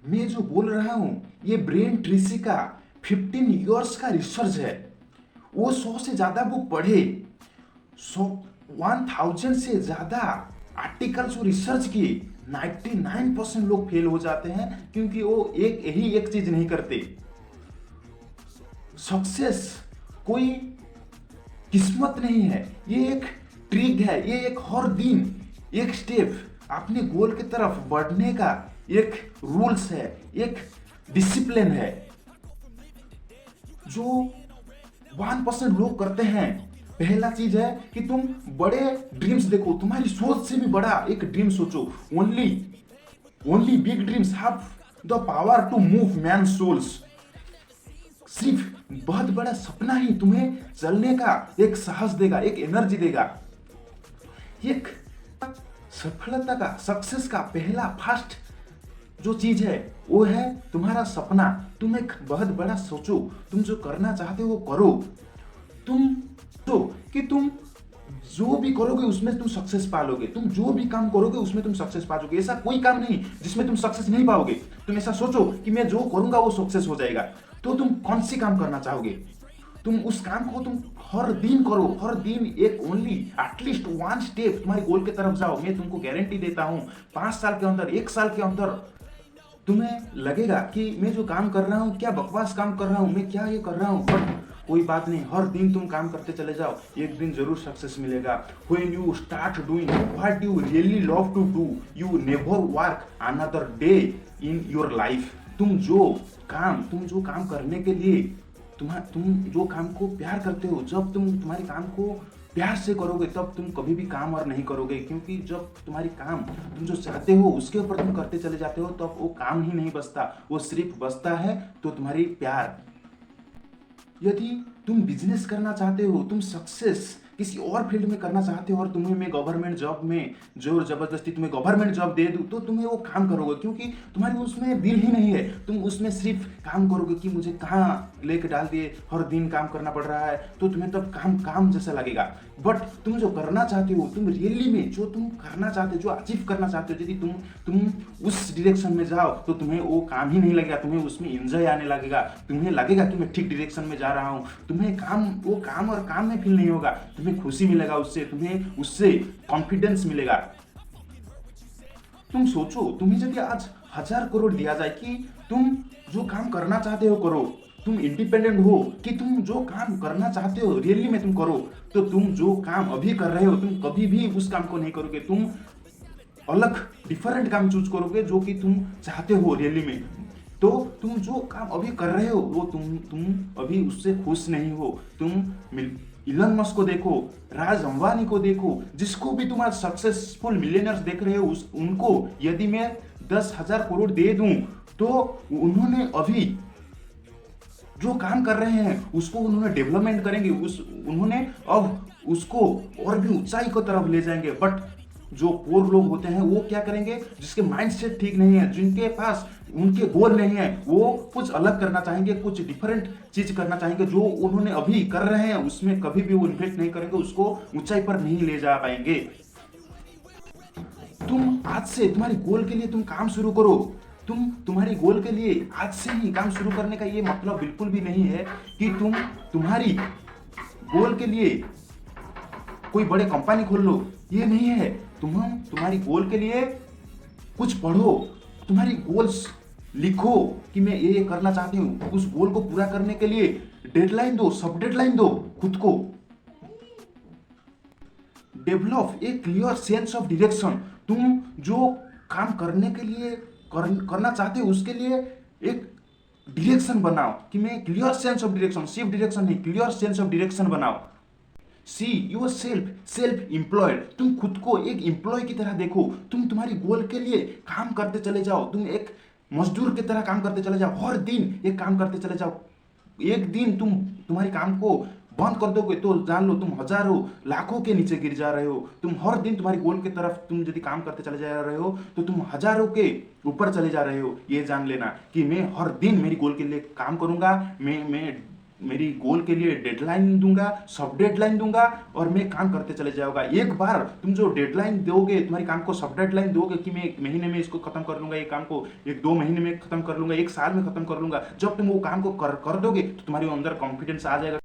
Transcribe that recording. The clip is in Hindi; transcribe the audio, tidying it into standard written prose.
मैं जो बोल रहा हूँ ये ब्रेन ट्रीसी का 15 इयर्स का रिसर्च है। वो 100 से ज़्यादा बुक पढ़े, 1000 से ज़्यादा आर्टिकल्स और रिसर्च किए। 99% लोग फेल हो जाते हैं क्योंकि वो एक चीज नहीं करते। सक्सेस कोई किस्मत नहीं है, ये एक ट्रिक है, ये एक हर दिन एक स्टेप अपने गोल की तरफ बढ़ने का एक रूल्स है, एक डिसिप्लिन है जो 1% लोग करते हैं। पहला चीज है कि तुम बड़े ड्रीम्स देखो, तुम्हारी सोच से भी बड़ा एक ड्रीम सोचो। Only only big dreams have the power to move man souls. सिर्फ बहुत बड़ा सपना ही तुम्हें चलने का एक साहस देगा, एक एनर्जी देगा। एक सफलता का, सक्सेस का पहला फर्स्ट जो चीज है वो है तुम्हारा सपना। तुम एक बहुत बड़ा सोचो, तुम जो करना चाहते हो करो। तुम तो कि तुम जो भी करोगे उसमें तुम सक्सेस पालोगे, तुम जो भी काम करोगे उसमें तुम सक्सेस पाओगे। ऐसा कोई काम नहीं जिसमें तुम सक्सेस नहीं पाओगे। तुम ऐसा सोचो कि मैं जो करूंगा वो सक्सेस हो जाएगा, तो तुम कौन सी काम करना चाहोगे? तुम उस काम को तुम हर दिन करो, हर दिन एक ओनली एटलीस्ट 1 स्टेप तुम्हारे गोल की तरफ जाओ। मैं तुमको गारंटी देता हूं 5 साल के अंदर, 1 साल के अंदर तुम्हें लगेगा कि मैं जो काम कर रहा हूँ क्या बकवास काम कर रहा हूँ, मैं क्या ये कर रहा हूँ। बट कोई बात नहीं, हर दिन तुम काम करते चले जाओ, एक दिन जरूर सक्सेस मिलेगा। When you start doing what you really love to do, you never work another day in your life। तुम जो काम करने के लिए तुम जो काम को प्यार करते हो, जब तुम तुम्हारे काम को प्यार से करोगे तब तुम कभी भी काम और नहीं करोगे। क्योंकि जब तुम्हारी काम तुम जो चाहते हो उसके ऊपर तुम करते चले जाते हो तब वो काम ही नहीं बचता, वो सिर्फ बचता है तो तुम्हारी प्यार। यदि तुम बिजनेस करना चाहते हो, तुम सक्सेस किसी और फील्ड में करना चाहते हो और तुम्हें मैं गवर्नमेंट जॉब में जोर जबरदस्ती तुम्हें गवर्नमेंट जॉब दे दूं तो तुम्हें वो काम करोगे, क्योंकि तुम्हारी उसमें दिल ही नहीं है। तुम उसमें सिर्फ काम करोगे कि मुझे कहाँ लेके डाल दिए, हर दिन काम करना पड़ रहा है, तो तुम्हें तब काम काम जैसा लगेगा। बट तुम जो करना चाहते हो, तुम रियली में जो तुम करना चाहते हो, जो अचीव करना चाहते हो, यदि तुम उस डायरेक्शन में जाओ तो तुम्हें वो काम ही नहीं लगेगा, तुम्हें उसमें एंजॉय आने लगेगा। तुम्हें लगेगा कि मैं ठीक डायरेक्शन में जा रहा हूँ। तुम्हें वो काम और काम में फील नहीं होगा, तुम्हें खुशी मिलेगा उससे, तुम्हें उससे कॉन्फिडेंस मिलेगा। तुम सोचो, तुम्हें यदि आज 1000 करोड़ दिया जाए कि तुम जो काम करना चाहते हो करो, तुम इंडिपेंडेंट हो कि तुम जो काम करना चाहते हो रियली में तुम करो, तो तुम जो काम अभी कर रहे हो तुम कभी भी उस काम को नहीं करोगे। तुम अलग डिफरेंट काम चूज करोगे जो कि तुम चाहते हो रियली में। तो तुम जो काम अभी कर रहे हो वो तुम अभी उससे खुश नहीं हो। तुम इलन मस्क को देखो, राज अंबानी को देखो, जिसको भी तुम आज सक्सेसफुल मिलियनर्स देख रहे हो, उनको यदि मैं 10,000 करोड़ दे दूं तो उन्होंने अभी जो काम कर रहे हैं उसको उन्होंने डेवलपमेंट करेंगे, उन्होंने अब उसको और भी ऊंचाई की तरफ ले जाएंगे। बट जो पोर लोग होते हैं वो क्या करेंगे, जिसके माइंडसेट ठीक नहीं है, जिनके पास उनके गोल नहीं है, वो कुछ अलग करना चाहेंगे, कुछ डिफरेंट चीज करना चाहेंगे। जो उन्होंने अभी कर रहे हैं उसमें कभी भी वो इन्वेस्ट नहीं करेंगे, उसको ऊंचाई पर नहीं ले जा पाएंगे। तुम आज से तुम्हारे गोल के लिए तुम काम शुरू करो। तुम्हारी गोल के लिए आज से ही काम शुरू करने का ये मतलब बिल्कुल भी नहीं है कि तुम तुम्हारी गोल के लिए कोई बड़े कंपनी खोल लो, ये नहीं है। तुम्हारी गोल के लिए कुछ पढ़ो, तुम्हारी गोल्स लिखो कि मैं ये करना चाहती हूँ। उस गोल को पूरा करने के लिए डेडलाइन दो, सब डेडलाइन दो खुद को। Develop a clear sense of direction. तुम जो काम करने के लिए करना चाहते हो उसके लिए एक डायरेक्शन बनाओ कि मैं क्लियर सेंस ऑफ डायरेक्शन, सिर्फ डायरेक्शन नहीं, क्लियर सेंस ऑफ डायरेक्शन बनाओ। सी यूर सेल्फ एम्प्लॉयड। तुम खुद को एक एम्प्लॉय की तरह देखो। तुम्हारी गोल के लिए काम करते चले जाओ, तुम एक मजदूर की तरह काम करते चले जाओ, हर दिन एक काम करते चले जाओ। एक दिन तुम्हारे काम को बंद कर दोगे तो जान लो तुम हजारों लाखों के नीचे गिर जा रहे हो। तुम हर दिन तुम्हारी गोल की तरफ तुम यदि काम करते चले जा रहे हो तो तुम हजारों के ऊपर चले जा रहे हो। ये जान लेना कि मैं हर दिन मेरी गोल के लिए काम करूंगा, मैं मेरी गोल के लिए डेडलाइन दूंगा, सब डेडलाइन दूंगा और मैं काम करते चले जाऊंगा। एक बार तुम जो डेडलाइन दोगे, तुम्हारी काम को सब डेडलाइन दोगे कि मैं 1 महीने में इसको खत्म कर लूंगा, ये काम को 1-2 महीने में खत्म कर लूंगा, 1 साल में खत्म कर लूंगा, जब तुम वो काम को कर दोगे तो तुम्हारे अंदर कॉन्फिडेंस आ जाएगा